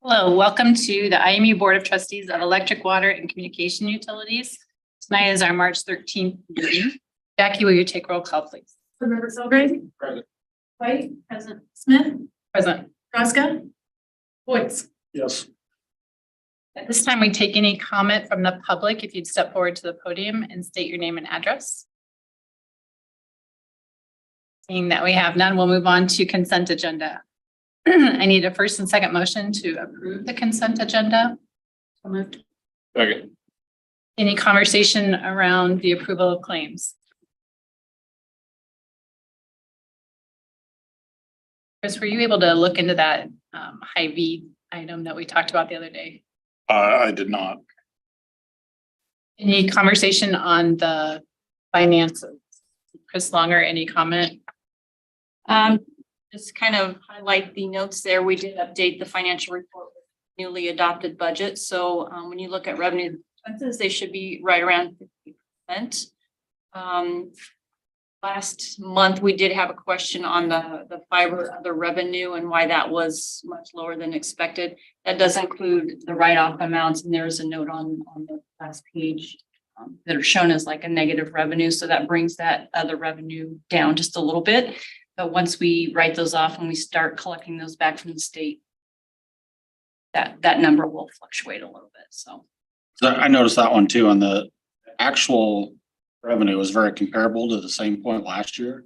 Hello, welcome to the IMU Board of Trustees of Electric, Water, and Communication Utilities. Tonight is our March 13th meeting. Jackie, will you take roll call, please? Board Member Selgrave. Present. White. Present. Smith. Present. Kraska. Boyce. Yes. At this time, we take any comment from the public. If you'd step forward to the podium and state your name and address. Seeing that we have none, we'll move on to consent agenda. I need a first and second motion to approve the consent agenda. So moved. Second. Any conversation around the approval of claims? Chris, were you able to look into that Hy-Vee item that we talked about the other day? I did not. Any conversation on the finances? Chris Longer, any comment? Just kind of highlight the notes there. We did update the financial report with newly adopted budget. So when you look at revenue and expenses, they should be right around 50%. Last month, we did have a question on the fiber other revenue and why that was much lower than expected. That does include the write-off amounts, and there's a note on the last page that are shown as like a negative revenue. So that brings that other revenue down just a little bit. But once we write those off and we start collecting those back from the state, that number will fluctuate a little bit. So I noticed that one too. On the actual revenue was very comparable to the same point last year,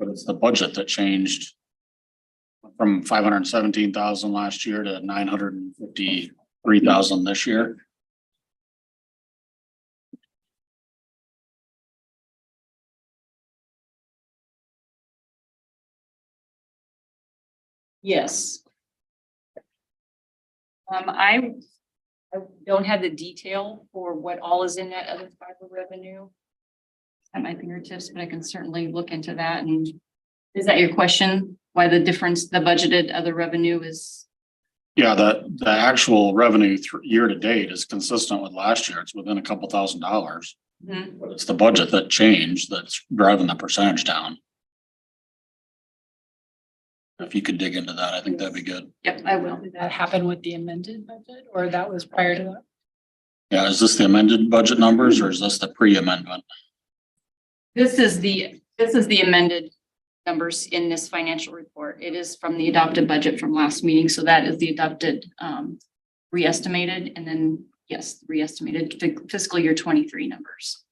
but it's the budget that changed from 517,000 last year to 953,000 this year. yes. I don't have the detail for what all is in that other fiber revenue at my fingertips, but I can certainly look into that. And is that your question? Why the difference, the budgeted other revenue is? Yeah, the actual revenue year to date is consistent with last year. It's within a couple $1,000s, but it's the budget that changed that's driving the percentage down. If you could dig into that, I think that'd be good. Yep, I will. Did that happen with the amended budget or that was prior to that? Yeah, is this the amended budget numbers or is this the pre-amendment? This is the amended numbers in this financial report. It is from the adopted budget from last meeting. So that is the adopted re-estimated, and then yes, re-estimated fiscal year 23 numbers.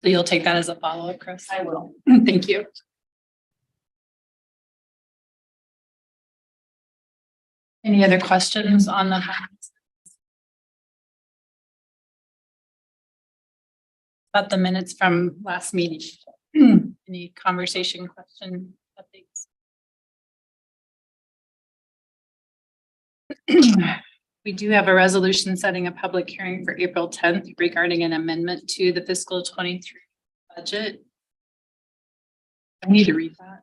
So you'll take that as a follow-up, Chris? I will. Thank you. Any other questions on the about the minutes from last meeting? Any conversation, question, updates? We do have a resolution setting a public hearing for April 10th regarding an amendment to the fiscal 23 budget. I need to read that.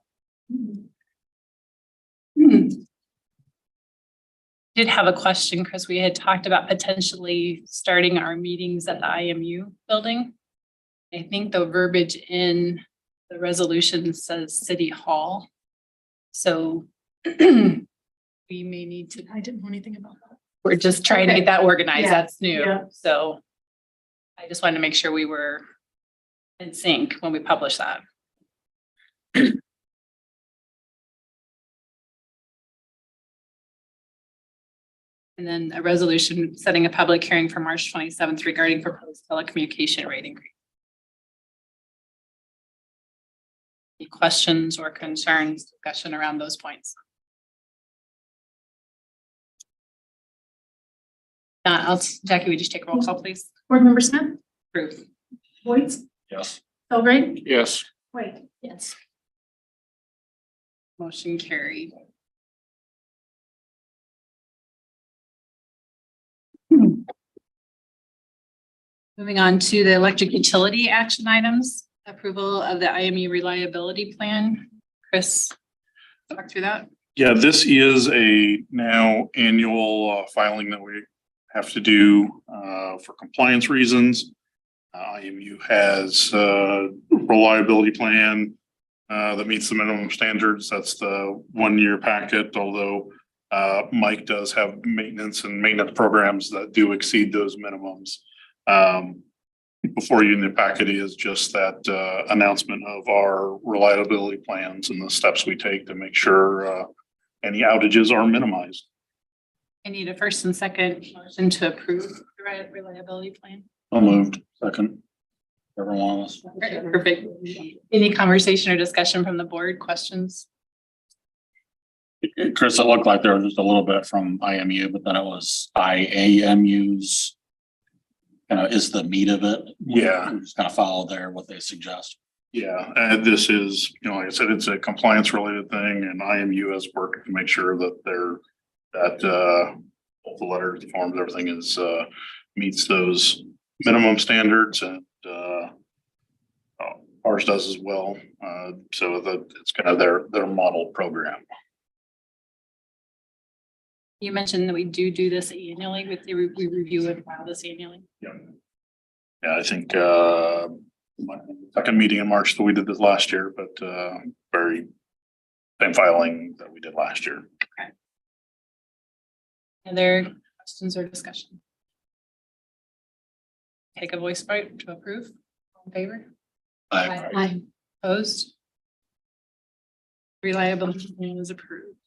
Did have a question because we had talked about potentially starting our meetings at the IMU building. I think the verbiage in the resolution says City Hall. So we may need to. I didn't know anything about that. We're just trying to get that organized. Yeah. That's new. Yeah. So I just wanted to make sure we were in sync when we publish that. And then a resolution setting a public hearing for March 27th regarding proposed telecommunication rate increase. Any questions or concerns, discussion around those points? Jackie, would you take a roll call, please? Board Member Smith. Approve. Boyce. Yes. Selgrave. Yes. White. Yes. Motion carried. Moving on to the electric utility action items, approval of the IMU reliability plan. Chris, talk through that. Yeah, this is a now annual filing that we have to do for compliance reasons. IMU has a reliability plan that meets the minimum standards. That's the 1 year packet, although Mike does have maintenance programs that do exceed those minimums. Before you in the packet is just that announcement of our reliability plans and the steps we take to make sure any outages are minimized. I need a first and second motion to approve the reliability plan. So moved. Second. Everyone else. Perfect. Any conversation or discussion from the board? Questions? Chris, it looked like there was just a little bit from IMU, but then it was IAMU's. Is the meat of it. Yeah. We just kind of follow there what they suggest. Yeah, and this is, like I said, it's a compliance related thing and IMU has worked to make sure that all the letters, the forms, everything is meets those minimum standards and ours does as well. So that it's kind of their model program. You mentioned that we do this annually with we review and file this annually. Yeah. Yeah, I think second meeting in March that we did this last year, but very same filing that we did last year. Other questions or discussion? Take a voice vote to approve. All in favor? Aye. Opposed? Reliability plan is approved.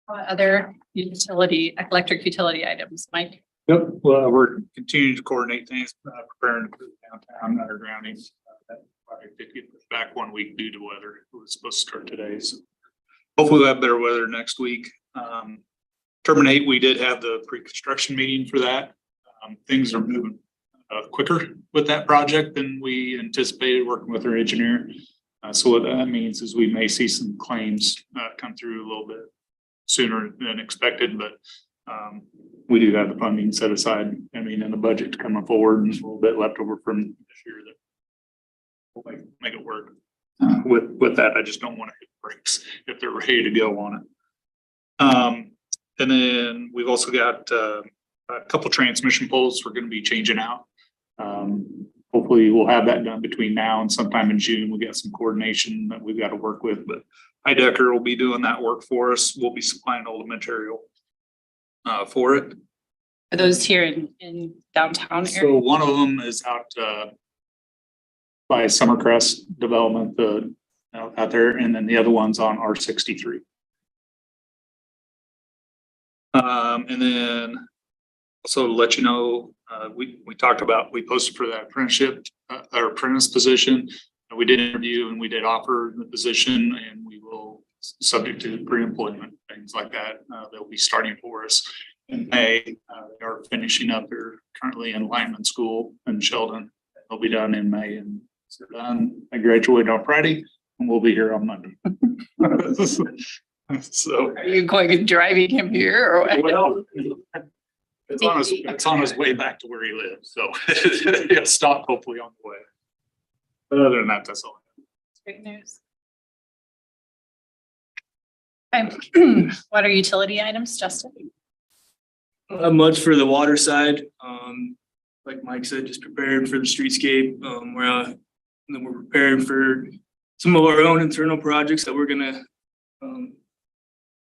Other electric utility items, Mike? Yep, well, we're continuing to coordinate things, preparing to put downtown undergrounding. That project did get pushed back 1 week due to weather. It was supposed to start today, so hopefully we'll have better weather next week. Terminate, we did have the pre-construction meeting for that. Things are moving quicker with that project than we anticipated, working with our engineer. So what that means is we may see some claims come through a little bit sooner than expected, but we do have the funding set aside, in the budget coming forward and a little bit left over from this year that will make it work. With that, I just don't want to hit brakes if they're ready to go on it. And then we've also got a couple transmission poles we're going to be changing out. Hopefully we'll have that done between now and sometime in June. We got some coordination that we've got to work with, but Heidecker will be doing that work for us. We'll be supplying all the material for it. Are those here in downtown So area? one of them is out by Summercrest Development out there, and then the other one's on R63. And then also to let you know, we talked about, we posted for that apprenticeship or apprentice position. And we did interview and we did offer the position, and we will, subject to pre-employment, things like that. They'll be starting for us in May. They are finishing up. They're currently in lineman school in Sheldon. They'll be done in May, and so done. I graduate on Friday and we'll be here on Monday. So. Are you going and driving him here or what? Well, it's on his way back to where he lives, so he'll stop hopefully on the way. But other than that, that's all. Great news. Okay. What are utility items, Justin? Not much for the water side. Like Mike said, just preparing for the streetscape. And then we're preparing for some of our own internal projects that we're gonna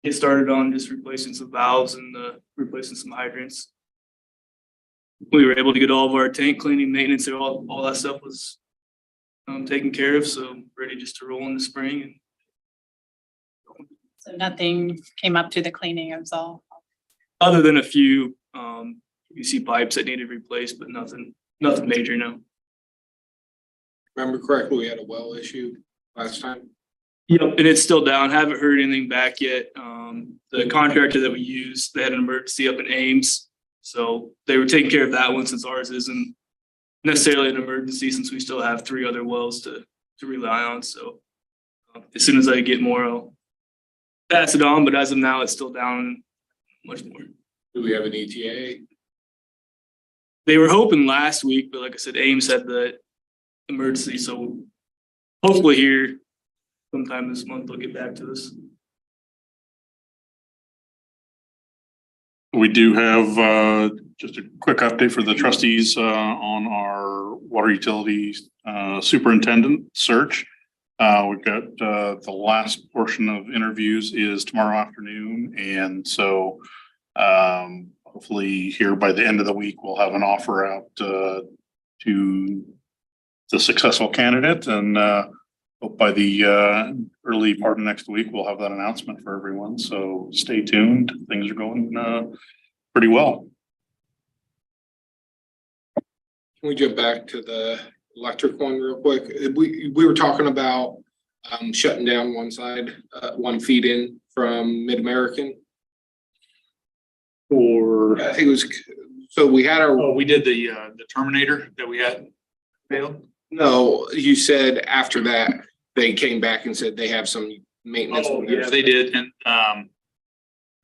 get started on, just replacing some valves and replacing some hydrants. We were able to get all of our tank cleaning, maintenance, and all that stuff was taken care of, so ready just to roll in the spring. So nothing came up through the cleaning, it was all. Other than a few PVC pipes that needed replaced, but nothing major, no. Remember correctly, we had a well issue last time. Yep, and it's still down. Haven't heard anything back yet. The contractor that we used, they had an emergency up in Ames. So they were taking care of that one, since ours isn't necessarily an emergency, since we still have 3 other wells to rely on. So as soon as I get more, I'll pass it on. But as of now, it's still down much more. Do we have an ETA? They were hoping last week, but like I said, Ames had the emergency. So hopefully here sometime this month they'll get back to us. We do have just a quick update for the trustees on our water utilities superintendent search. We've got the last portion of interviews is tomorrow afternoon, and so hopefully here by the end of the week, we'll have an offer out to the successful candidate, and hope by the early part of next week, we'll have that announcement for everyone. So stay tuned. Things are going pretty well. Can we jump back to the electric one real quick? We were talking about shutting down one side, one feed in from Mid-American. Or, I think it was, so we had our, oh, we did the Terminator that we had failed. no, you said after that, they came back and said they have some maintenance. Oh, yeah, they did. And,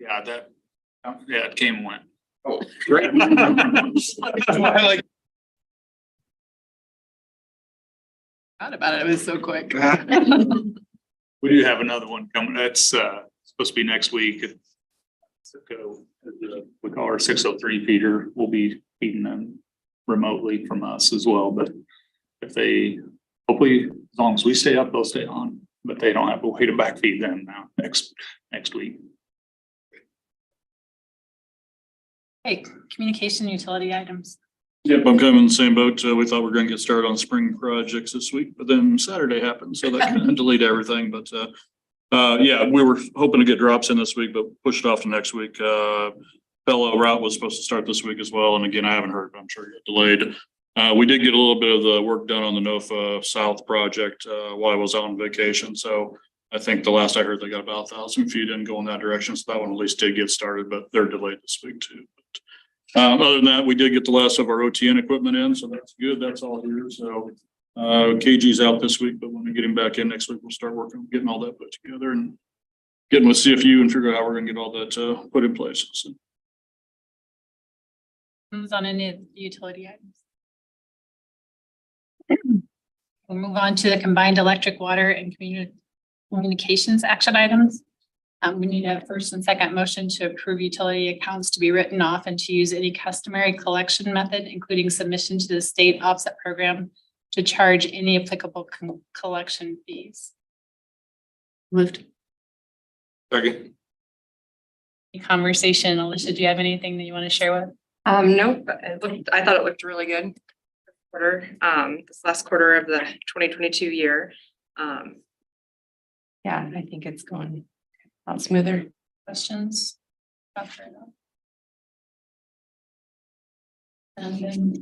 yeah, it came and went. Oh, great. I like Forgot about it. It was so quick. We do have another one coming. That's supposed to be next week. We call our 603 feeder. We'll be feeding them remotely from us as well. But if they, hopefully, as long as we stay up, they'll stay on. But they don't have a way to backfeed them now next week. Okay, communication utility items. Yep, I'm kind of in the same boat. We thought we were gonna get started on spring projects this week, but then Saturday happened, so that kind of delayed everything, but yeah, we were hoping to get drops in this week, but pushed it off to next week. Fellow route was supposed to start this week as well, and again, I haven't heard, but I'm sure it got delayed. We did get a little bit of the work done on the NOFA South project while I was on vacation, so I think the last I heard, they got about 1,000 feet in going that direction, so that one at least did get started, but they're delayed this week too. Other than that, we did get the last of our OTN equipment in, so that's good. That's all here. So KG's out this week, but when we get him back in next week, we'll start working on getting all that put together and getting with CFU and figure out how we're gonna get all that put in place. So. Who's on any of the utility items? We'll move on to the combined electric, water, and communications action items. We need a first and second motion to approve utility accounts to be written off and to use any customary collection method, including submission to the state offset program to charge any applicable collection fees. Moved. second. Any conversation, Alicia, do you have anything that you want to share with? Nope, I thought it looked really good. Quarter, this last quarter of the 2022 year. Yeah, I think it's going a lot smoother. Questions? And then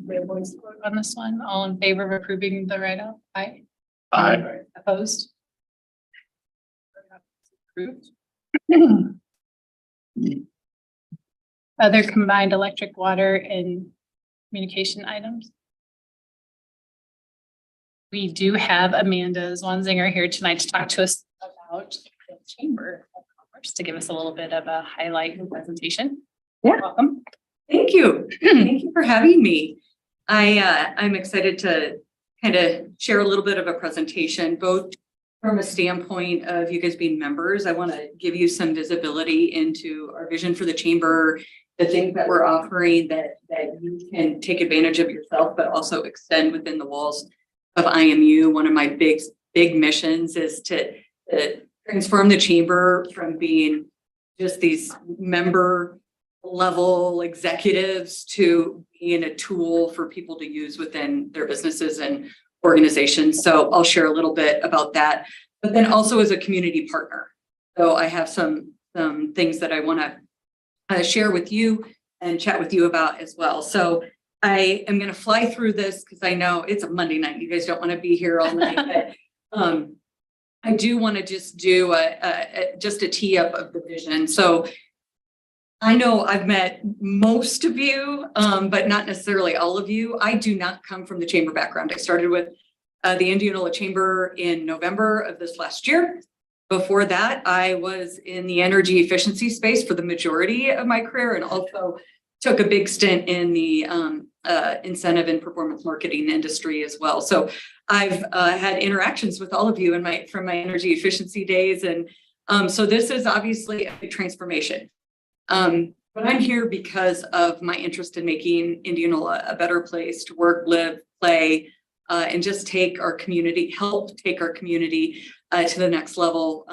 the voice vote on this one, all in favor of approving the write-off? Aye. Aye. Opposed? Approved. Other combined electric, water, and communication items. We do have Amanda Zwanzinger here tonight to talk to us about the Chamber of Commerce, to give us a little bit of a highlight and presentation. Yeah. Welcome. Thank you. Thank you for having me. I'm excited to kind of share a little bit of a presentation, both from a standpoint of you guys being members. I want to give you some visibility into our vision for the chamber, the things that we're offering that you can take advantage of yourself, but also extend within the walls of IMU. One of my big missions is to transform the chamber from being just these member level executives to being a tool for people to use within their businesses and organizations. So I'll share a little bit about that, but then also as a community partner. So I have some things that I want to share with you and chat with you about as well. So I am going to fly through this because I know it's a Monday night. You guys don't want to be here all night, but I do want to just do just a tee up of the vision. So I know I've met most of you, but not necessarily all of you. I do not come from the chamber background. I started with the Indianola Chamber in November of this last year. Before that, I was in the energy efficiency space for the majority of my career, and also took a big stint in the incentive and performance marketing industry as well. So I've had interactions with all of you from my energy efficiency days. And so this is obviously a big transformation. But I'm here because of my interest in making Indianola a better place to work, live, play, and just take our community, help take our community to the next level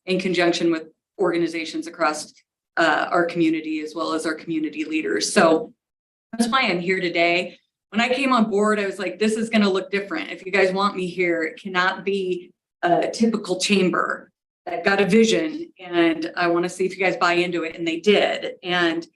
in conjunction with organizations across our community as well as our community leaders. So that's why I'm here today. When I came on board, I was like, this is going to look different. If you guys want me here, it cannot be a typical chamber. I've got a vision and I want to see if you guys buy into it. And they did. And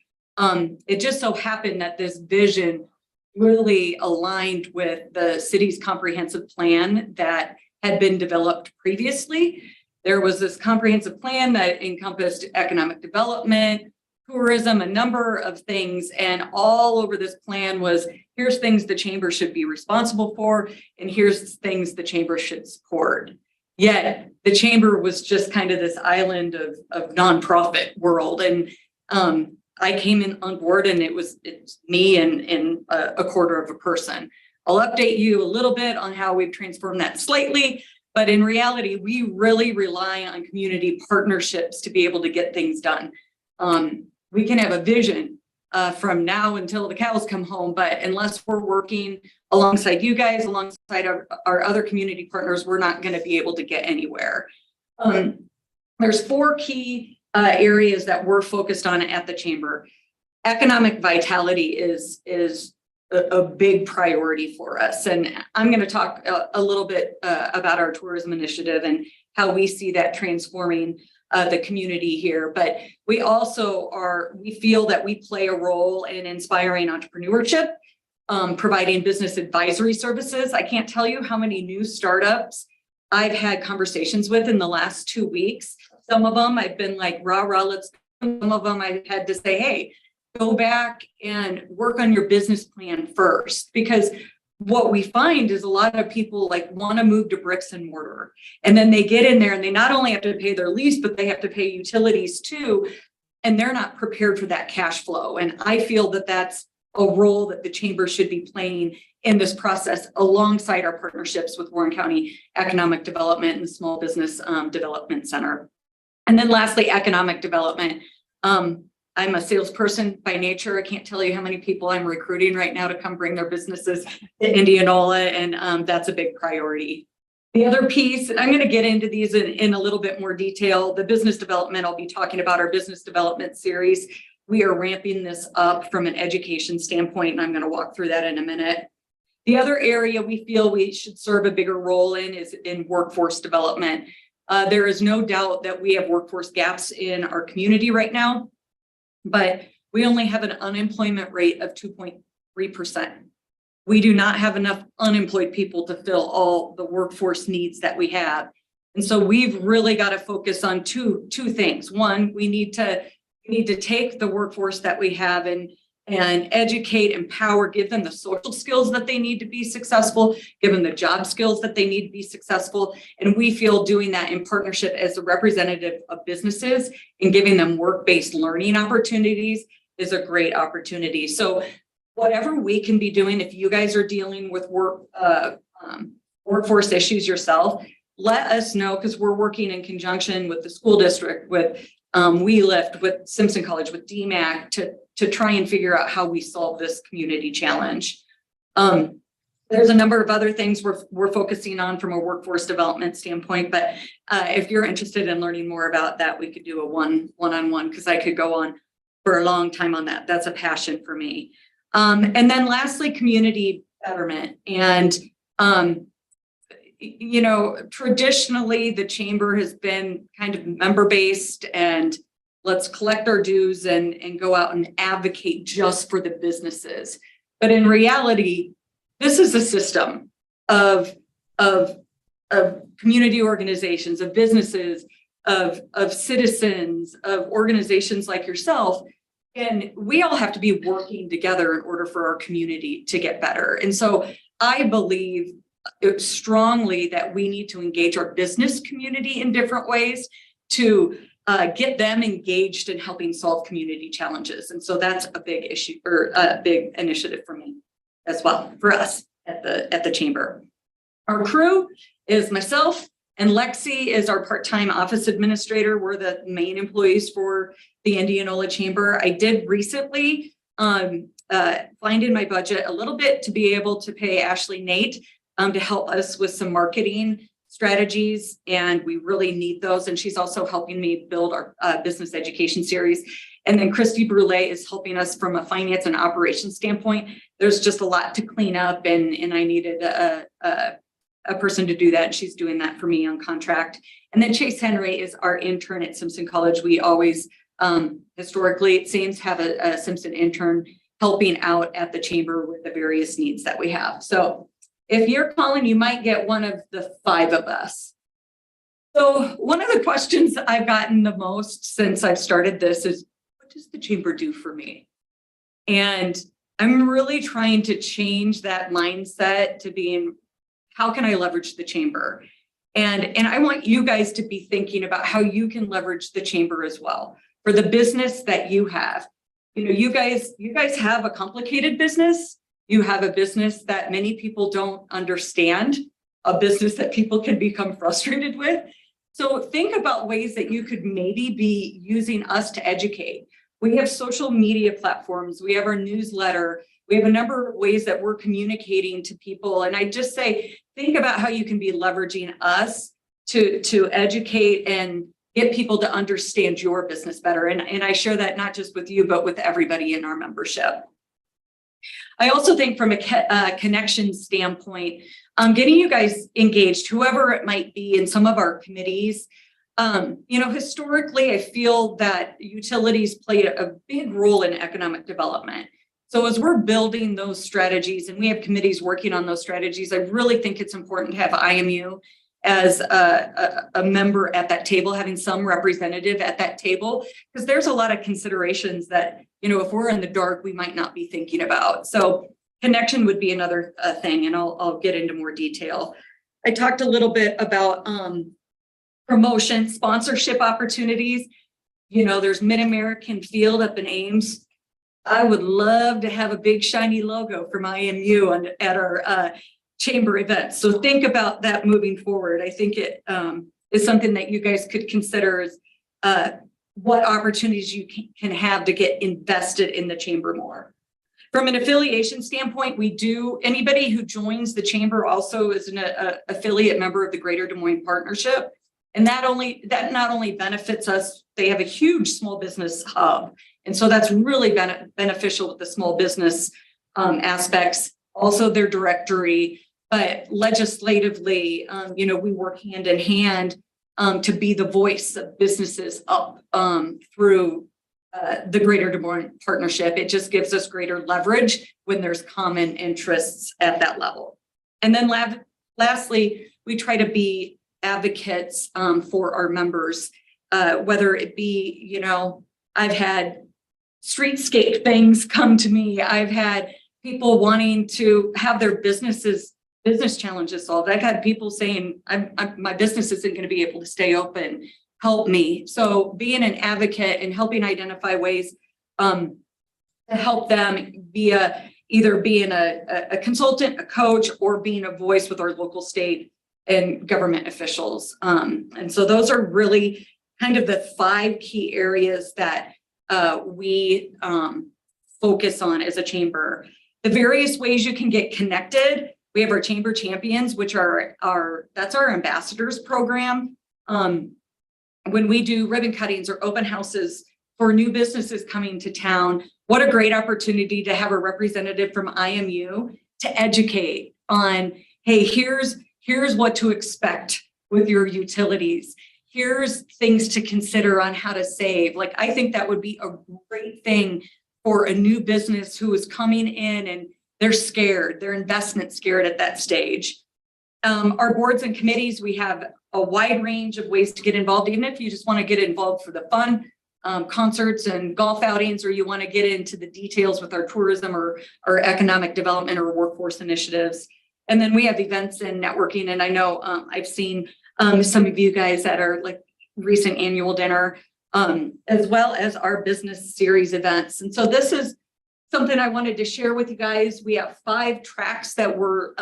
it just so happened that this vision really aligned with the city's comprehensive plan that had been developed previously. There was this comprehensive plan that encompassed economic development, tourism, a number of things. And all over this plan was, here's things the chamber should be responsible for, and here's things the chamber should support. Yet the chamber was just kind of this island of nonprofit world. And I came in on board and it's me and a quarter of a person. I'll update you a little bit on how we've transformed that slightly, but in reality, we really rely on community partnerships to be able to get things done. We can have a vision from now until the cows come home, but unless we're working alongside you guys, alongside our other community partners, we're not going to be able to get anywhere. There's 4 key areas that we're focused on at the chamber. Economic vitality is a big priority for us. And I'm going to talk a little bit about our tourism initiative and how we see that transforming the community here. But we also we feel that we play a role in inspiring entrepreneurship, providing business advisory services. I can't tell you how many new startups I've had conversations with in the last 2 weeks. Some of them I've been like, rah, let's go. Some of them I had to say, hey, go back and work on your business plan first. Because what we find is a lot of people like want to move to bricks and mortar. And then they get in there and they not only have to pay their lease, but they have to pay utilities too. And they're not prepared for that cash flow. And I feel that that's a role that the chamber should be playing in this process alongside our partnerships with Warren County Economic Development and the Small Business Development Center. And then lastly, economic development. I'm a salesperson by nature. I can't tell you how many people I'm recruiting right now to come bring their businesses to Indianola, and that's a big priority. The other piece, and I'm going to get into these in a little bit more detail, the business development, I'll be talking about our business development series. We are ramping this up from an education standpoint, and I'm going to walk through that in a minute. The other area we feel we should serve a bigger role in is in workforce development. There is no doubt that we have workforce gaps in our community right now, but we only have an unemployment rate of 2.3%. We do not have enough unemployed people to fill all the workforce needs that we have. And so we've really got to focus on two things. One, we need to take the workforce that we have and educate, empower, give them the social skills that they need to be successful, give them the job skills that they need to be successful. And we feel doing that in partnership as a representative of businesses and giving them work-based learning opportunities is a great opportunity. So whatever we can be doing, if you guys are dealing with workforce issues yourself, let us know, because we're working in conjunction with the school district, with WeLift, with Simpson College, with DMAC to try and figure out how we solve this community challenge. There's a number of other things we're focusing on from a workforce development standpoint, but if you're interested in learning more about that, we could do a one-on-one, because I could go on for a long time on that. That's a passion for me. And then lastly, community betterment. And you know, traditionally the chamber has been kind of member-based and let's collect our dues and go out and advocate just for the businesses. But in reality, this is a system of community organizations, of businesses, of citizens, of organizations like yourself. And we all have to be working together in order for our community to get better. And so I believe strongly that we need to engage our business community in different ways to get them engaged in helping solve community challenges. And so that's a big issue, or a big initiative for me as well, for us at the chamber. Our crew is myself And Lexi is our part-time office administrator. We're the main employees for the Indianola Chamber. I did recently find in my budget a little bit to be able to pay Ashley Nate to help us with some marketing strategies, and we really need those. And she's also helping me build our business education series. And then Christy Brule is helping us from a finance and operations standpoint. There's just a lot to clean up, and I needed a person to do that. And she's doing that for me on contract. And then Chase Henry is our intern at Simpson College. We always, historically, it seems, have a Simpson intern helping out at the chamber with the various needs that we have. So if you're calling, you might get one of the 5 of us. So one of the questions I've gotten the most since I've started this is, what does the chamber do for me? And I'm really trying to change that mindset to being, how can I leverage the chamber? And I want you guys to be thinking about how you can leverage the chamber as well for the business that you have. You know, you guys have a complicated business. You have a business that many people don't understand, a business that people can become frustrated with. So think about ways that you could maybe be using us to educate. We have social media platforms. We have our newsletter. We have a number of ways that we're communicating to people. And I just say, think about how you can be leveraging us to educate and get people to understand your business better. And I share that not just with you, but with everybody in our membership. I also think from a connection standpoint, getting you guys engaged, whoever it might be in some of our committees. You know, historically, I feel that utilities play a big role in economic development. So as we're building those strategies and we have committees working on those strategies, I really think it's important to have IMU as a member at that table, having some representative at that table, because there's a lot of considerations that, you know, if we're in the dark, we might not be thinking about. So connection would be another thing, and I'll get into more detail. I talked a little bit about promotion, sponsorship opportunities. You know, there's Mid-American Field up in Ames. I would love to have a big shiny logo from IMU at our chamber events. So think about that moving forward. I think it is something that you guys could consider as what opportunities you can have to get invested in the chamber more. From an affiliation standpoint, anybody who joins the chamber also is an affiliate member of the Greater Des Moines Partnership. And that not only benefits us, they have a huge small business hub. And so that's really beneficial with the small business aspects, also their directory, but legislatively, you know, we work hand in hand to be the voice of businesses up through the Greater Des Moines Partnership. It just gives us greater leverage when there's common interests at that level. And then lastly, we try to be advocates for our members, whether it be, you know, I've had streetscape things come to me. I've had people wanting to have their business challenges solved. I've had people saying, my business isn't going to be able to stay open. Help me. So being an advocate and helping identify ways to help them either being a consultant, a coach, or being a voice with our local, state, and government officials. And so those are really kind of the 5 key areas that we focus on as a chamber. The various ways you can get connected. We have our chamber champions, which that's our ambassadors program. When we do ribbon cuttings or open houses for new businesses coming to town, what a great opportunity to have a representative from IMU to educate on, hey, here's what to expect with your utilities. Here's things to consider on how to save. Like, I think that would be a great thing for a new business who is coming in and they're scared, they're investment scared at that stage. Our boards and committees, we have a wide range of ways to get involved, even if you just want to get involved for the fun, concerts and golf outings, or you want to get into the details with our tourism or economic development or workforce initiatives. And then we have events and networking. And I know I've seen some of you guys at our recent annual dinner, as well as our business series events. And so this is something I wanted to share with you guys. We have 5 tracks that we're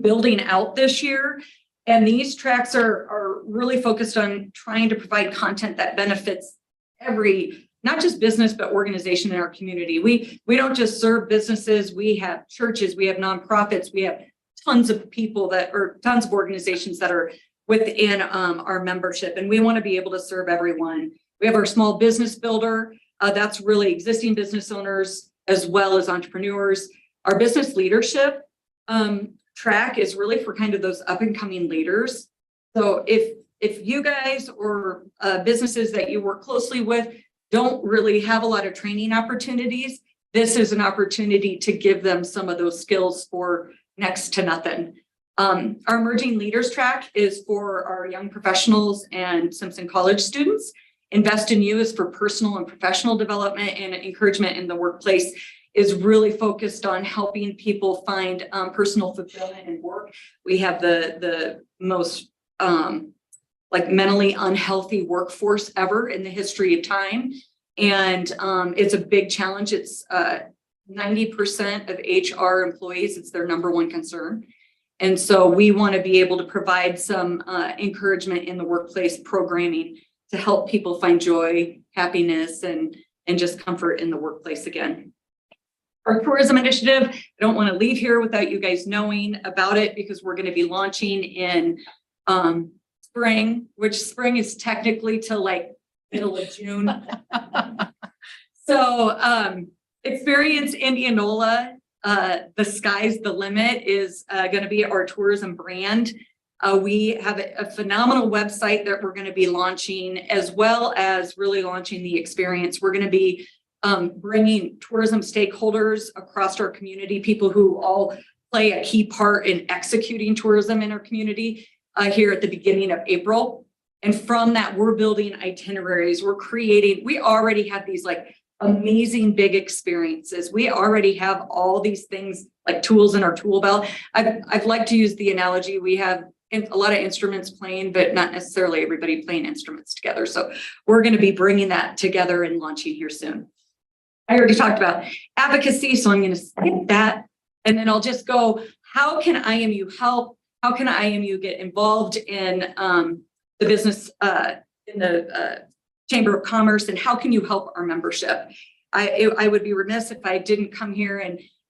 building out this year. And these tracks are really focused on trying to provide content that benefits every, not just business, but organization in our community. We don't just serve businesses, we have churches, we have nonprofits, we have tons of people tons of organizations that are within our membership, and we want to be able to serve everyone. We have our small business builder, that's really existing business owners as well as entrepreneurs. Our business leadership track is really for kind of those up and coming leaders. So if you guys or businesses that you work closely with don't really have a lot of training opportunities, this is an opportunity to give them some of those skills for next to nothing. Our emerging leaders track is for our young professionals and Simpson College students. Invest in You is for personal and professional development, and encouragement in the workplace is really focused on helping people find personal fulfillment in work. We have the most mentally unhealthy workforce ever in the history of time. And it's a big challenge. It's 90% of HR employees, it's their number one concern. And so we want to be able to provide some encouragement in the workplace programming to help people find joy, happiness, and just comfort in the workplace again. Our tourism initiative, I don't want to leave here without you guys knowing about it, because we're going to be launching in spring, which spring is technically to like middle of June. So Experience Indianola, the sky's the limit is going to be our tourism brand. We have a phenomenal website that we're going to be launching, as well as really launching the experience. We're going to be bringing tourism stakeholders across our community, people who all play a key part in executing tourism in our community here at the beginning of April. And from that, we're building itineraries. We already have these like amazing big experiences. We already have all these things like tools in our tool belt. I'd like to use the analogy, we have a lot of instruments playing, but not necessarily everybody playing instruments together. So we're going to be bringing that together and launching here soon. I already talked about advocacy, so I'm going to skip that. And then I'll just go, how can IMU help? How can IMU get involved in the business, in the Chamber of Commerce, and how can you help our membership? I would be remiss if I didn't come here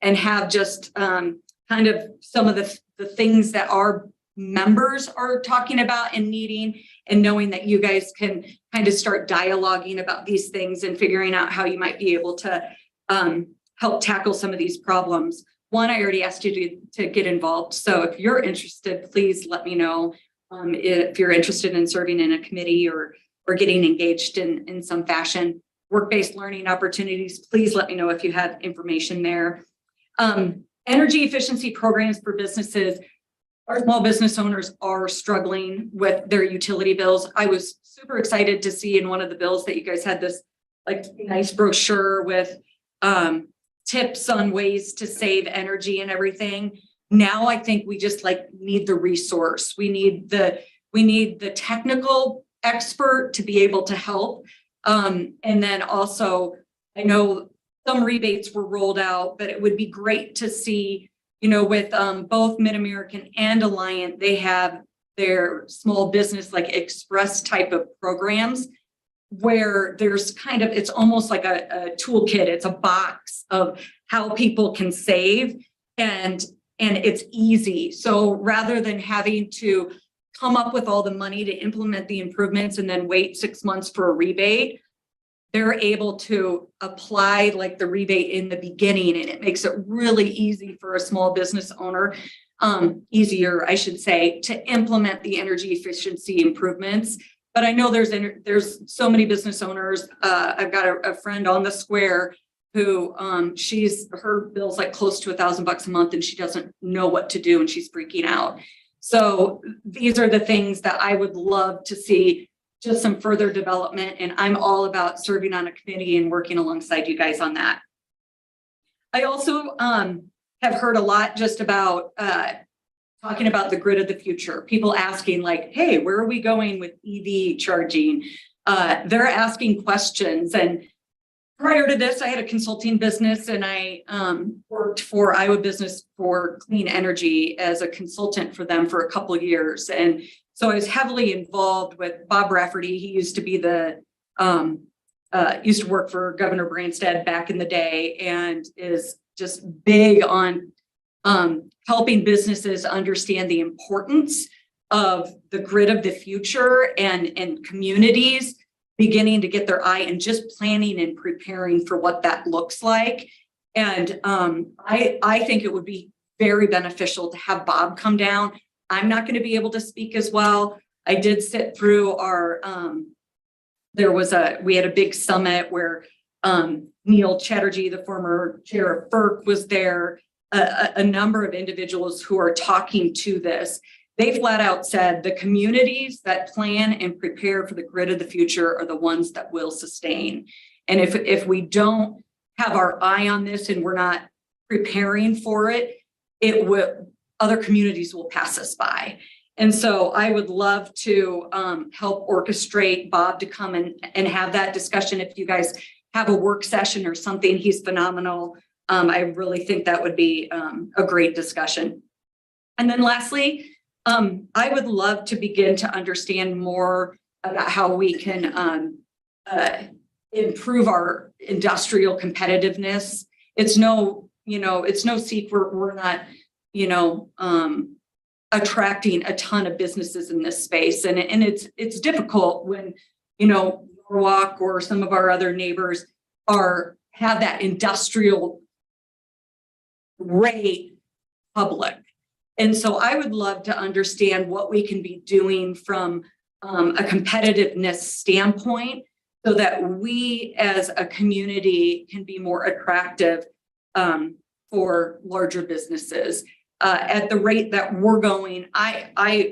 and have just kind of some of the things that our members are talking about and needing, and knowing that you guys can kind of start dialoguing about these things and figuring out how you might be able to help tackle some of these problems. One, I already asked you to get involved. So if you're interested, please let me know if you're interested in serving in a committee or getting engaged in some fashion. Work-based learning opportunities, please let me know if you have information there. Energy efficiency programs for businesses. Our small business owners are struggling with their utility bills. I was super excited to see in one of the bills that you guys had this like nice brochure with tips on ways to save energy and everything. Now I think we just like need the resource. We need the technical expert to be able to help. And then also, I know some rebates were rolled out, but it would be great to see, with both Mid-American and Alliant, they have their small business like express type of programs where there's kind of, it's almost like a toolkit. It's a box of how people can save, and it's easy. So rather than having to come up with all the money to implement the improvements and then wait 6 months for a rebate, they're able to apply like the rebate in the beginning, and it makes it really easy for a small business owner, easier, I should say, to implement the energy efficiency improvements. But I know there's so many business owners. I've got a friend on the square who her bill's like close to $1,000 a month, and she doesn't know what to do, and she's freaking out. So these are the things that I would love to see, just some further development. And I'm all about serving on a committee and working alongside you guys on that. I also have heard a lot just about talking about the grid of the future. People asking like, hey, where are we going with EV charging? They're asking questions, and prior to this, I had a consulting business and I worked for Iowa Business for Clean Energy as a consultant for them for a couple of years. And so I was heavily involved with Bob Rafferty. He used to be used to work for Governor Branstad back in the day and is just big on helping businesses understand the importance of the grid of the future and communities beginning to get their eye and just planning and preparing for what that looks like. And I think it would be very beneficial to have Bob come down. I'm not going to be able to speak as well. I did sit through our, we had a big summit where Neil Chatterjee, the former chair of FERC, was there, a number of individuals who are talking to this. They flat out said the communities that plan and prepare for the grid of the future are the ones that will sustain. And if we don't have our eye on this and we're not preparing for it, other communities will pass us by. And so I would love to help orchestrate Bob to come and have that discussion. If you guys have a work session or something, he's phenomenal. I really think that would be a great discussion. And then lastly, I would love to begin to understand more about how we can improve our industrial competitiveness. It's no secret we're not, attracting a ton of businesses in this space. And it's difficult when, Norwalk or some of our other neighbors have that industrial rate public. And so I would love to understand what we can be doing from a competitiveness standpoint so that we as a community can be more attractive for larger businesses. At the rate that we're going, our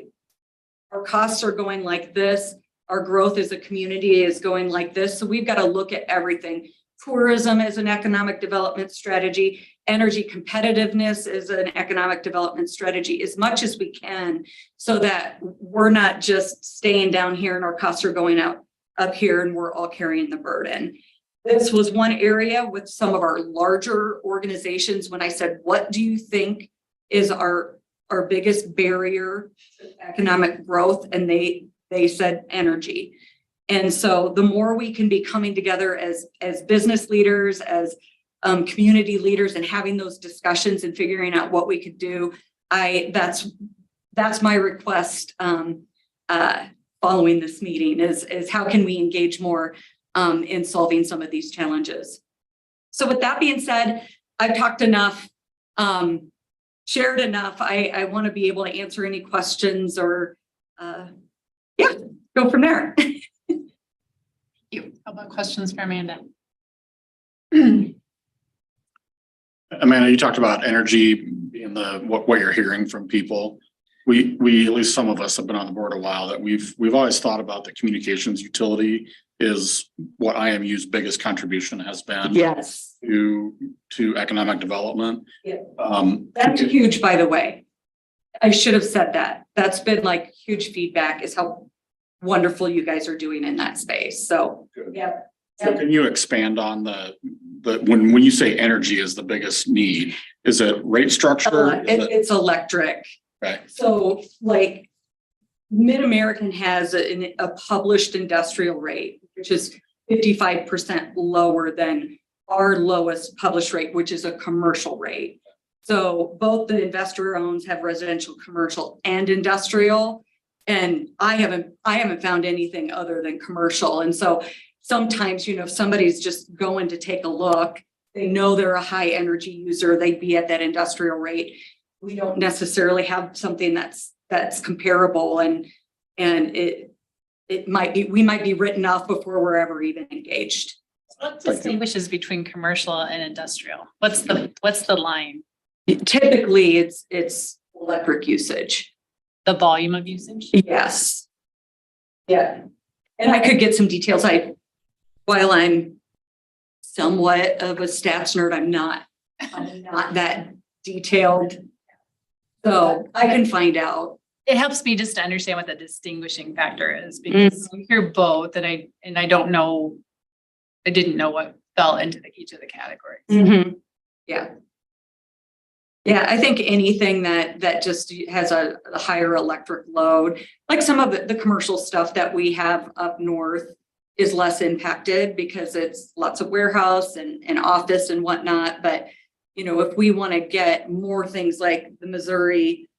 costs are going like this. Our growth as a community is going like this. So we've got to look at everything. Tourism as an economic development strategy, energy competitiveness is an economic development strategy as much as we can so that we're not just staying down here and our costs are going up here and we're all carrying the burden. This was one area with some of our larger organizations when I said, what do you think is our biggest barrier to economic growth? And they said energy. And so the more we can be coming together as business leaders, as community leaders and having those discussions and figuring out what we could do, that's my request following this meeting is how can we engage more in solving some of these challenges. So with that being said, I've talked enough, shared enough. I want to be able to answer any questions or go from there. How about questions for Amanda? Amanda, you talked about energy being what you're hearing from people. We, at least some of us have been on the board a while, that we've always thought about the communications utility is what IMU's biggest contribution has been. Yes. To economic development. Yeah. That's huge, by the way. I should have said that. That's been like huge feedback is how wonderful you guys are doing in that space. So, yeah. So can you expand on when you say energy is the biggest need, is it rate structure? It's electric. Okay. So like Mid-American has a published industrial rate, which is 55% lower than our lowest published rate, which is a commercial rate. So both the investor owns have residential, commercial, and industrial. And I haven't found anything other than commercial. And so sometimes, if somebody's just going to take a look, they know they're a high energy user, they'd be at that industrial rate. We don't necessarily have something that's comparable, and it might be, we might be written off before we're ever even engaged. What distinguishes between commercial and industrial? What's the line? Typically, it's electric usage. The volume of usage? Yes. Yeah. And I could get some details. While I'm somewhat of a stats nerd, I'm not that detailed. So I can find out. It helps me just to understand what the distinguishing factor is, because we hear both, and I don't know, I didn't know what fell into each of the categories. Mhm. Yeah. Yeah, I think anything that just has a higher electric load, like some of the commercial stuff that we have up north is less impacted because it's lots of warehouse and office and whatnot. But, you know, if we want to get more things like the Missouri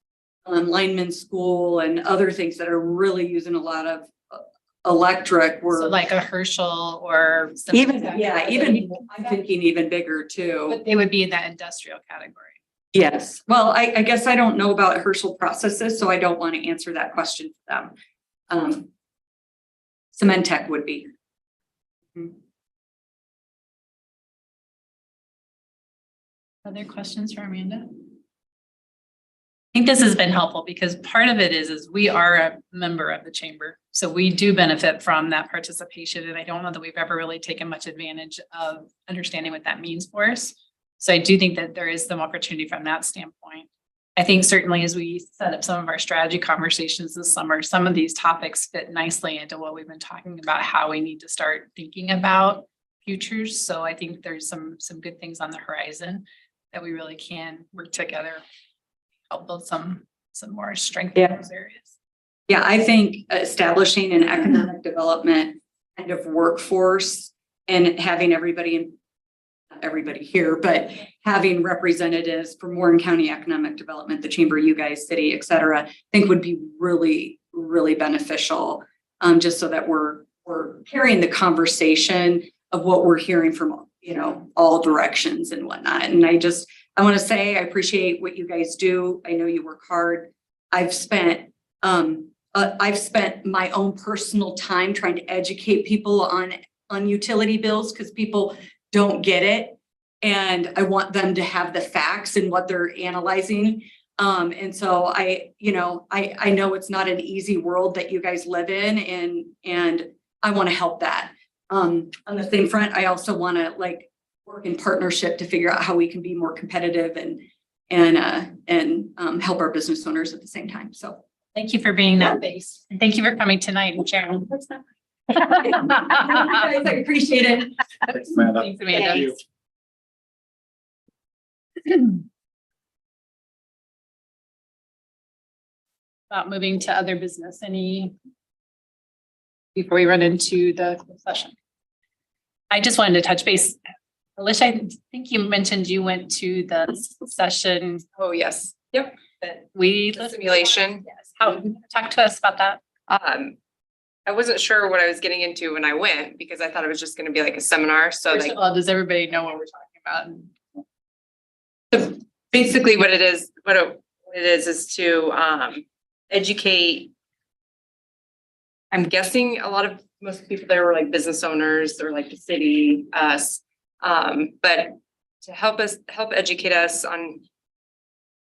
lineman school and other things that are really using a lot of electric, So we're like a Herschel or. even, I'm thinking even bigger too. But they would be in that industrial category. Yes, well, I guess I don't know about Herschel processes, so I don't want to answer that question for them. Cementech would be. Other questions for Amanda? I think this has been helpful because part of it is we are a member of the chamber. So we do benefit from that participation. And I don't know that we've ever really taken much advantage of understanding what that means for us. So I do think that there is some opportunity from that standpoint. I think certainly as we set up some of our strategy conversations this summer, some of these topics fit nicely into what we've been talking about, how we need to start thinking about futures. So I think there's some good things on the horizon that we really can work together, help build some more strength in those areas. Yeah, I think establishing an economic development kind of workforce and having not everybody here, but having representatives from Warren County Economic Development, the Chamber, you guys, city, et cetera, I think would be really, really beneficial. Just so that we're carrying the conversation of what we're hearing from, you know, all directions and whatnot. And I want to say, I appreciate what you guys do. I know you work hard. I've spent my own personal time trying to educate people on utility bills because people don't get it. And I want them to have the facts and what they're analyzing. And so I know it's not an easy world that you guys live in, and I want to help that. On the same front, I also want to work in partnership to figure out how we can be more competitive and help our business owners at the same time. So Thank you for being that base. And thank you for coming tonight and sharing. I appreciate it. Thanks, Amanda. Thanks, Amanda. About moving to other business, before we run into the closed session. I just wanted to touch base. Alicia, I think you mentioned you went to the session. Oh, yes. Yep. That we The simulation. Yes. Talk to us about that. I wasn't sure what I was getting into when I went because I thought it was just going to be like a seminar. So First of all, does everybody know what we're talking about? basically what it is to educate. I'm guessing most people there were like business owners or like the city, us, but to help educate us on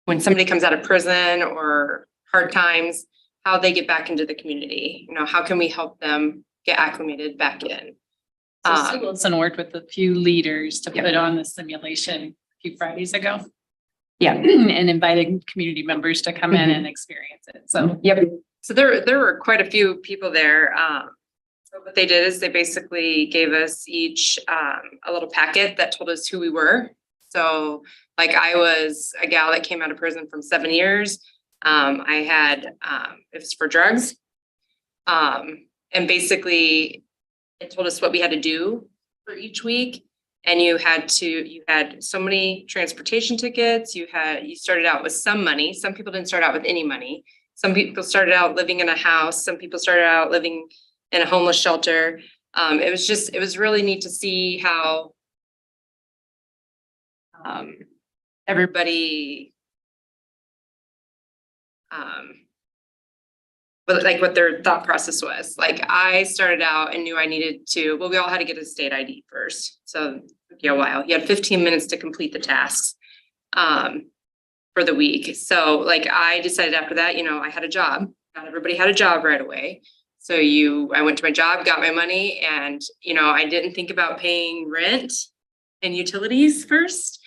when somebody comes out of prison or hard times, how they get back into the community. You know, how can we help them get acclimated back in? So Sue Wilson worked with a few leaders to put on the simulation a few Fridays ago. Yeah. And invited community members to come in and experience it. So Yep. So there were quite a few people there. So what they did is they basically gave us each a little packet that told us who we were. So like I was a gal that came out of prison from 7 years. I had it was for drugs. And basically it told us what we had to do for each week. And you had so many transportation tickets. You started out with some money. Some people didn't start out with any money. Some people started out living in a house. Some people started out living in a homeless shelter. It was really neat to see how everybody but like what their thought process was. Like I started out and knew I needed to, we all had to get a state ID first. So it took you a while. You had 15 minutes to complete the tasks for the week. So like I decided after that, I had a job. Not everybody had a job right away. So I went to my job, got my money, and I didn't think about paying rent and utilities first.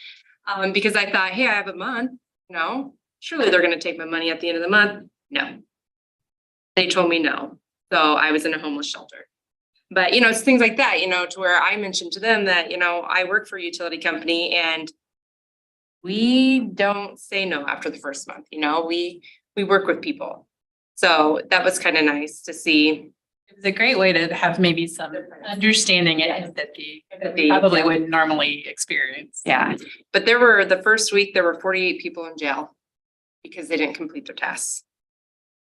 Because I thought, hey, I have a month, surely they're going to take my money at the end of the month. No. They told me no. So I was in a homeless shelter. But, you know, it's things like that, you know, to where I mentioned to them that, you know, I work for a utility company and we don't say no after the first month, you know, we work with people. So that was kind of nice to see. It was a great way to have maybe some understanding and empathy that we Empathy, probably yeah. wouldn't normally experience. Yeah, but the first week, there were 48 people in jail because they didn't complete their tests.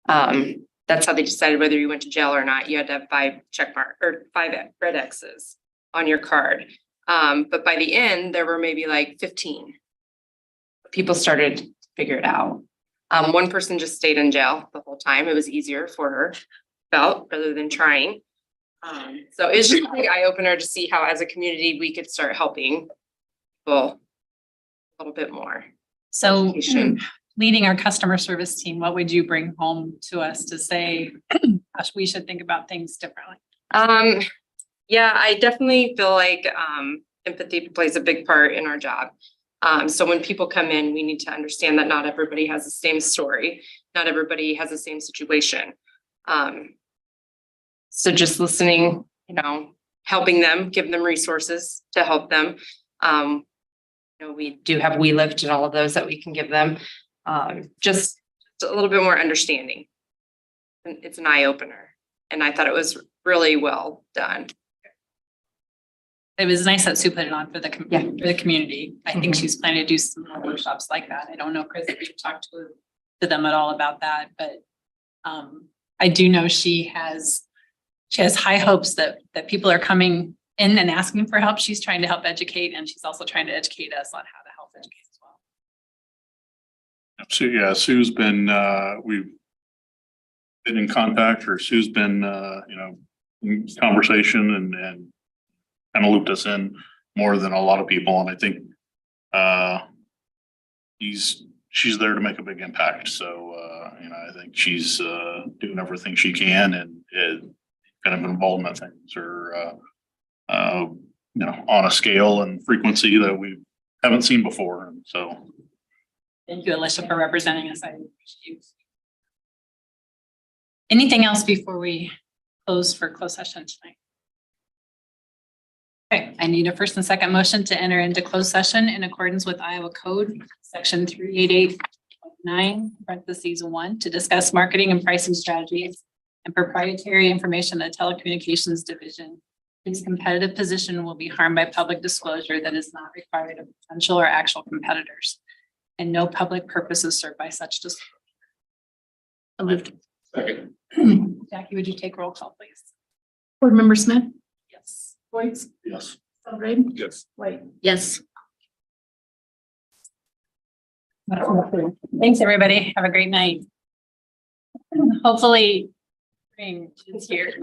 That's how they decided whether you went to jail or not. You had to have 5 check mark or 5 red X's on your card. But by the end, there were maybe like 15. People started to figure it out. One person just stayed in jail the whole time. It was easier for her, felt, rather than trying. So it's just a big eye opener to see how as a community, we could start helping people a little bit more. So Education. leading our customer service team, what would you bring home to us to say, gosh, we should think about things differently? Yeah, I definitely feel like empathy plays a big part in our job. So when people come in, we need to understand that not everybody has the same story. Not everybody has the same situation. So just listening, you know, helping them, give them resources to help them. You know, we do have WeLift and all of those that we can give them. Just a little bit more understanding. And it's an eye opener. And I thought it was really well done. It was nice that Sue put it on for the, Yeah. for the community. I think Mhm. she's planning to do some more workshops like that. I don't know, Chris, if you talked to them at all about that, but I do know she has high hopes that people are coming in and asking for help. She's trying to help educate, and she's also trying to educate us on how to help educate as well. So, yeah, Sue's been, we've been in contact, or Sue's been, you know, in conversation and kind of looped us in more than a lot of people. And I think, she's there to make a big impact. So, you know, I think she's, doing everything she can, and kind of involvement things are, you know, on a scale and frequency that we haven't seen before. And so, Thank you, Alicia, for representing us. I appreciate you. Anything else before we close for closed session tonight? Okay, I need a first and second motion to enter into closed session in accordance with Iowa Code, section 388.9, (1), to discuss marketing and pricing strategies and proprietary information that telecommunications division. Whose competitive position will be harmed by public disclosure that is not required of potential or actual competitors. And no public purpose is served by such disclosure. Second. Jackie, would you take roll call, please? Board Member Smith, Yes. Boyd, Yes. Celebrate, Yes. White. Yes. Thanks, everybody. Have a great night. Hopefully spring is here.